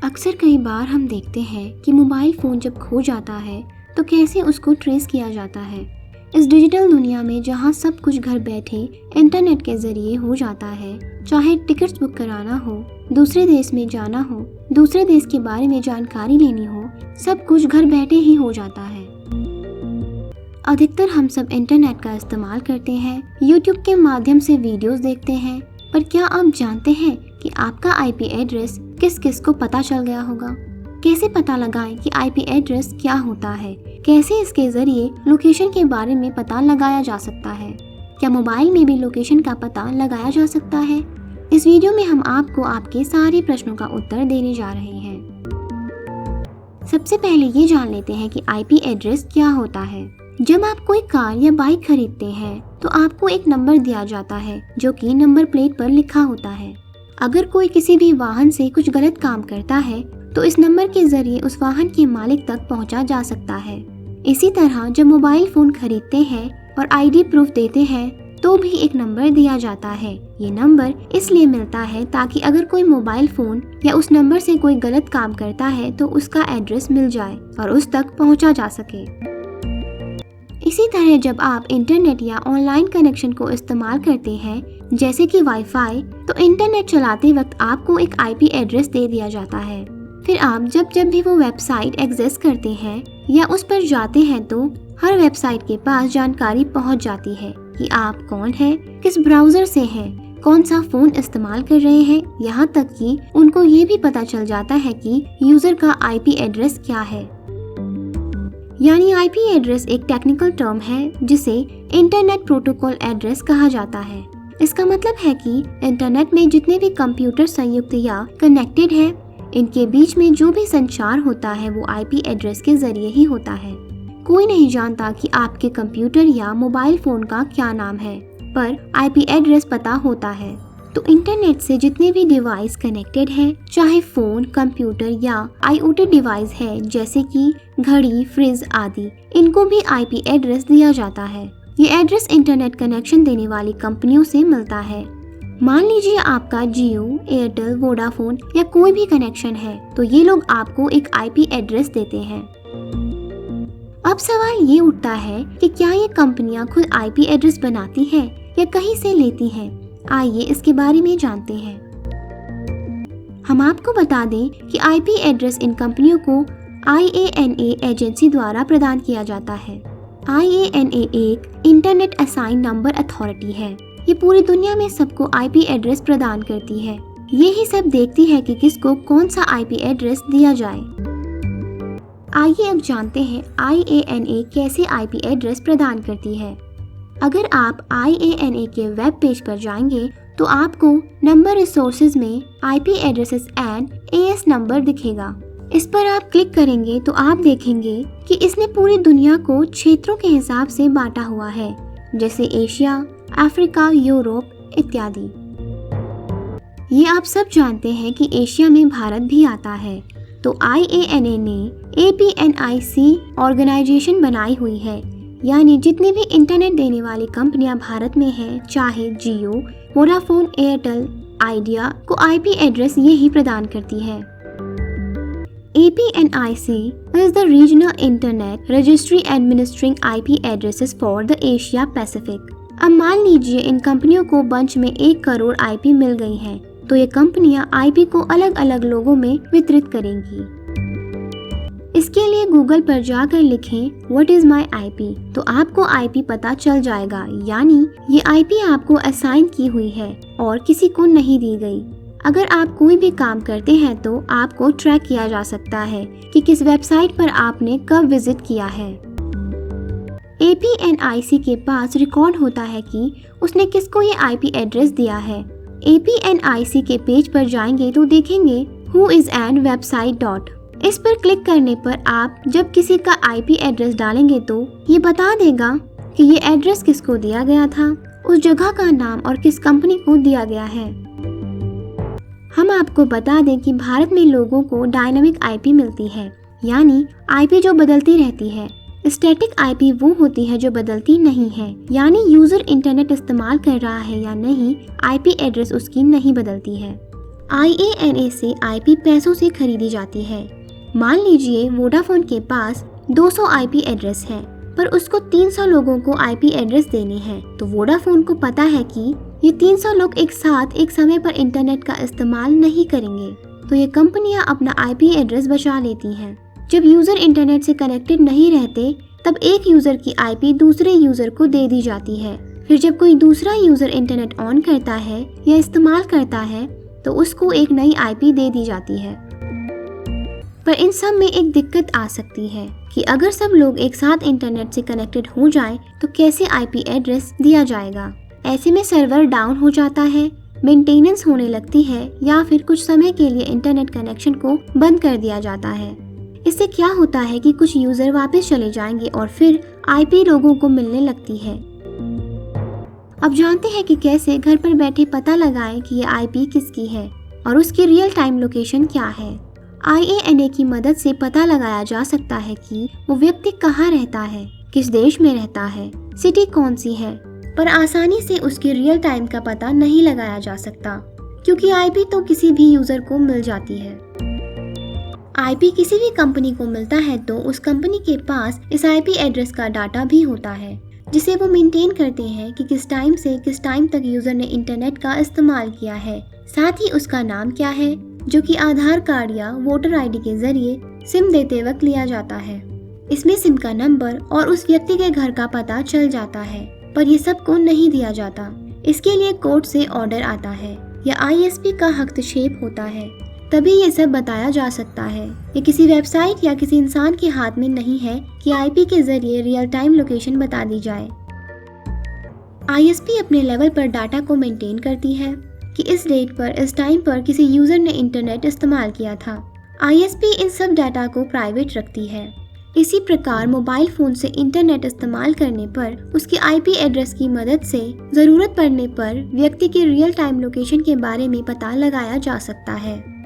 अक्सर कई बार हम देखते हैं कि मोबाइल फ़ोन जब खो जाता है तो कैसे उसको ट्रेस किया जाता है। इस डिजिटल दुनिया में जहां सब कुछ घर बैठे इंटरनेट के ज़रिए हो जाता है, चाहे टिकट्स बुक कराना हो, दूसरे देश में जाना हो, दूसरे देश के बारे में जानकारी लेनी हो, सब कुछ घर बैठे ही हो जाता है। अधिकतर हम सब इंटरनेट का इस्तेमाल करते हैं, यूट्यूब के माध्यम से वीडियोस देखते हैं, पर क्या आप जानते हैं कि आपका आईपी एड्रेस किस किस को पता चल गया होगा? कैसे पता लगाएं कि आईपी एड्रेस क्या होता है? कैसे इसके जरिए लोकेशन के बारे में पता लगाया जा सकता है? क्या मोबाइल में भी लोकेशन का पता लगाया जा सकता है? इस वीडियो में हम आपको आपके सारे प्रश्नों का उत्तर देने जा रहे हैं। सबसे पहले ये जान लेते हैं कि आईपी एड्रेस क्या होता है। जब आप कोई कार या बाइक खरीदते हैं तो आपको एक नंबर दिया जाता है जो कि नंबर प्लेट पर लिखा होता है। अगर कोई किसी भी वाहन से कुछ गलत काम करता है तो इस नंबर के जरिए उस वाहन के मालिक तक पहुंचा जा सकता है। इसी तरह जब मोबाइल फोन खरीदते हैं और आईडी प्रूफ देते हैं तो भी एक नंबर दिया जाता है। ये नंबर इसलिए मिलता है ताकि अगर कोई मोबाइल फोन या उस नंबर से कोई गलत काम करता है तो उसका एड्रेस मिल जाए और उस तक पहुंचा जा सके। इसी तरह जब आप इंटरनेट या ऑनलाइन कनेक्शन को इस्तेमाल करते हैं जैसे कि वाईफाई, तो इंटरनेट चलाते वक्त आपको एक आईपी एड्रेस दे दिया जाता है। फिर आप जब भी वो वेबसाइट एक्सेस करते हैं या उस पर जाते हैं तो हर वेबसाइट के पास जानकारी पहुंच जाती है कि आप कौन हैं, किस ब्राउजर से हैं, कौन सा फोन इस्तेमाल कर रहे हैं, यहाँ तक कि उनको ये भी पता चल जाता है कि यूजर का आईपी एड्रेस क्या है। यानी आईपी एड्रेस एक टेक्निकल टर्म है जिसे इंटरनेट प्रोटोकॉल एड्रेस कहा जाता है। इसका मतलब है कि इंटरनेट में जितने भी कंप्यूटर संयुक्त या कनेक्टेड है, इनके बीच में जो भी संचार होता है वो आईपी एड्रेस के जरिए ही होता है। कोई नहीं जानता कि आपके कंप्यूटर या मोबाइल फोन का क्या नाम है, पर आईपी एड्रेस पता होता है। तो इंटरनेट से जितने भी डिवाइस कनेक्टेड हैं, चाहे फोन, कंप्यूटर या आईओटी डिवाइस है जैसे कि घड़ी, फ्रिज आदि, इनको भी आईपी एड्रेस दिया जाता है। ये एड्रेस इंटरनेट कनेक्शन देने वाली कंपनियों से मिलता है। मान लीजिए आपका जियो, एयरटेल, वोडाफोन या कोई भी कनेक्शन है तो ये लोग आपको एक आईपी एड्रेस देते हैं। अब सवाल ये उठता है कि क्या ये कंपनियां खुद आईपी एड्रेस बनाती हैं या कहीं से लेती हैं? आइए इसके बारे में जानते हैं। हम आपको बता दें कि आईपी एड्रेस इन कंपनियों को IANA एजेंसी द्वारा प्रदान किया जाता है। IANA एक इंटरनेट असाइन नंबर अथॉरिटी है। ये पूरी दुनिया में सबको आईपी एड्रेस प्रदान करती है। ये ही सब देखती है कि किसको कौन सा आईपी एड्रेस दिया जाए। आइए अब जानते हैं IANA कैसे आईपी एड्रेस प्रदान करती है। अगर आप IANA के वेब पेज पर जाएंगे तो आपको नंबर रिसोर्सेज में IP addresses and AS number दिखेगा। इस पर आप क्लिक करेंगे तो आप देखेंगे कि इसने पूरी दुनिया को क्षेत्रों के हिसाब से बांटा हुआ है, जैसे एशिया, अफ्रीका, यूरोप इत्यादि। ये आप सब जानते हैं कि एशिया में भारत भी आता है। तो IANA ने APNIC ऑर्गेनाइजेशन बनाई हुई है, यानी जितनी भी इंटरनेट देने वाली कंपनियां भारत में हैं, चाहे जियो, वोडाफोन, एयरटेल, आइडिया, को आईपी एड्रेस ये ही प्रदान करती है। APNIC is the regional internet registry administering IP addresses for the Asia Pacific। अब मान लीजिए इन कंपनियों को बंच में 1 करोड़ IP मिल गई हैं, तो ये कंपनियां IP को अलग अलग लोगों में वितरित करेंगी। इसके लिए गूगल पर जाकर लिखें What is my IP, तो आपको IP पता चल जाएगा। यानी ये IP आपको असाइन की हुई है और किसी को नहीं दी गई। अगर आप कोई भी काम करते हैं तो आपको ट्रैक किया जा सकता है कि किस वेबसाइट पर आपने कब विजिट किया है। APNIC के पास रिकॉर्ड होता है कि उसने किसको ये IP एड्रेस दिया है। APNIC के पेज पर जाएंगे तो देखेंगे Who is an website dot। इस पर क्लिक करने पर आप जब किसी का IP एड्रेस डालेंगे तो ये बता देगा कि ये एड्रेस किसको दिया गया था, उस जगह का नाम और किस कंपनी को दिया गया है। हम आपको बता दें कि भारत में लोगों को डायनामिक IP मिलती है, यानी IP जो बदलती रहती है। स्टैटिक IP वो होती है जो बदलती नहीं है, यानी यूजर इंटरनेट इस्तेमाल कर रहा है या नहीं, IP एड्रेस उसकी नहीं बदलती है। IANA से IP पैसों से खरीदी जाती है। मान लीजिए वोडाफोन के पास 200 IP एड्रेस है, पर उसको 300 लोगों को IP एड्रेस देने हैं। तो वोडाफोन को पता है कि ये 300 लोग एक साथ एक समय पर इंटरनेट का इस्तेमाल नहीं करेंगे, तो ये कंपनियां अपना IP एड्रेस बचा लेती हैं। जब यूजर इंटरनेट से कनेक्टेड नहीं रहते, तब एक यूजर की IP दूसरे यूजर को दे दी जाती है। फिर जब कोई दूसरा यूजर इंटरनेट ऑन करता है या इस्तेमाल करता है, तो उसको एक नई IP दे दी जाती है। पर इन सब में एक दिक्कत आ सकती है कि अगर सब लोग एक साथ इंटरनेट से कनेक्टेड हो जाएं, तो कैसे IP एड्रेस दिया जाएगा। ऐसे में सर्वर डाउन हो जाता है, मेंटेनेंस होने लगती है या फिर कुछ समय के लिए इंटरनेट कनेक्शन को बंद कर दिया जाता है। इससे क्या होता है कि कुछ यूजर वापस चले जाएंगे और फिर IP लोगों को मिलने लगती है। अब जानते हैं कि कैसे घर पर बैठे पता लगाएं कि ये IP किसकी है और उसकी रियल टाइम लोकेशन क्या है। IANA की मदद से पता लगाया जा सकता है कि वो व्यक्ति कहाँ रहता है, किस देश में रहता है, सिटी कौन सी है, पर आसानी से उसकी रियल टाइम का पता नहीं लगाया जा सकता, क्योंकि IP तो किसी भी यूजर को मिल जाती है। IP किसी भी कंपनी को मिलता है तो उस कंपनी के पास इस IP एड्रेस का डाटा भी होता है, जिसे वो मेंटेन करते हैं कि किस टाइम से किस टाइम तक यूजर ने इंटरनेट का इस्तेमाल किया है। साथ ही उसका नाम क्या है, जो कि आधार कार्ड या वोटर ID के जरिए सिम देते वक्त लिया जाता है। इसमें सिम का नंबर और उस व्यक्ति के घर का पता चल जाता है, पर ये सबको नहीं दिया जाता। इसके लिए कोर्ट से ऑर्डर आता है या ISP का हस्तक्षेप होता है, तभी ये सब बताया जा सकता है। ये किसी वेबसाइट या किसी इंसान के हाथ में नहीं है कि IP के जरिए रियल टाइम लोकेशन बता दी जाए। ISP अपने लेवल पर डाटा को मेंटेन करती है कि इस डेट पर इस टाइम पर किसी यूजर ने इंटरनेट इस्तेमाल किया था। ISP इन सब डाटा को प्राइवेट रखती है। इसी प्रकार मोबाइल फोन से इंटरनेट इस्तेमाल करने पर उसकी IP एड्रेस की मदद से जरूरत पड़ने पर व्यक्ति की रियल टाइम लोकेशन के बारे में पता लगाया जा सकता है।